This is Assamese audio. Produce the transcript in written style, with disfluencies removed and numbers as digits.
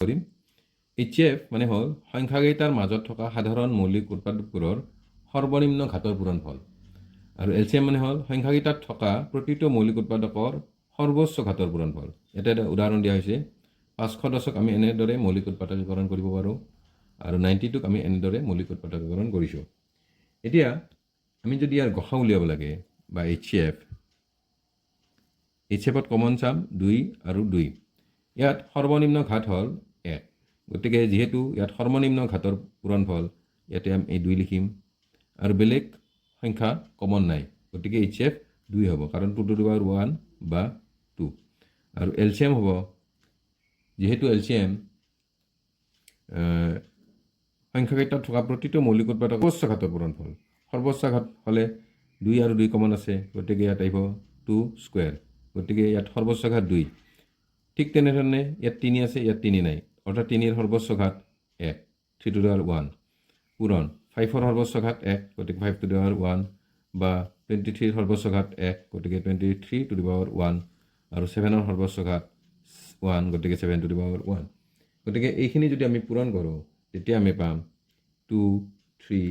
কৰিম HCF মানে হ'ল সংখ্যাকেইটাৰ মাজত থকা সাধাৰণ মৌলিক উৎপাদকবোৰৰ সৰ্বনিম্ন ঘাতৰ পূৰণফল আৰু LCM মানে হ'ল সংখ্যাকেইটাত থকা প্ৰতিটো মৌলিক উৎপাদকৰ সৰ্বোচ্চ ঘাতৰ পূৰণফল। এটা এটা উদাহৰণ দিয়া হৈছে 510ক আমি এনেদৰে মৌলিক উৎপাদকীকৰণ কৰিব পাৰোঁ আৰু 90টোক আমি এনেদৰে মৌলিক উৎপাদকীকৰণ কৰিছোঁ। এতিয়া আমি যদি ইয়াৰ গসা উলিয়াব লাগে বা HCFত কমন চাম 2 আৰু 2। ইয়াত সৰ্বনিম্ন ঘাত হ'ল 1, গতিকে যিহেতু ইয়াত সৰ্বনিম্ন ঘাতৰ পূৰণফল ইয়াতে আমি 2 লিখিম আৰু বেলেগ সংখ্যা কমন নাই, গতিকে HCF 2 হ'ব কাৰণ 2 to the power 1 বা 2। আৰু LCM হ'ব, যেহেতু LCM সংখ্যাকেইটাত থকা প্ৰতিটো মৌলিক উৎপাদক সৰ্বোচ্চ ঘাতৰ পূৰণফল। সৰ্বোচ্চ ঘাত হ'লে 2 আৰু 2 কমন আছে, গতিকে ইয়াত আহিব 2 স্কুৱেৰ, গতিকে ইয়াত সৰ্বোচ্চ ঘাত 2। ঠিক তেনেধৰণে ইয়াত 3 আছে, ইয়াত 3 নাই, অৰ্থাৎ 3ৰ সৰ্বোচ্চ ঘাত 1, 3 to the power 1 পূৰণ। 5ৰ সৰ্বোচ্চ ঘাত 1, গতিকে 5 to the power 1 বা 23ৰ সৰ্বোচ্চ ঘাত 1, গতিকে 23 to the power 1 আৰু 7ৰ সৰ্বোচ্চ ঘাত 1, গতিকে 7 to the power 1। গতিকে এইখিনি যদি আমি পূৰণ কৰোঁ তেতিয়া আমি পাম 2, 3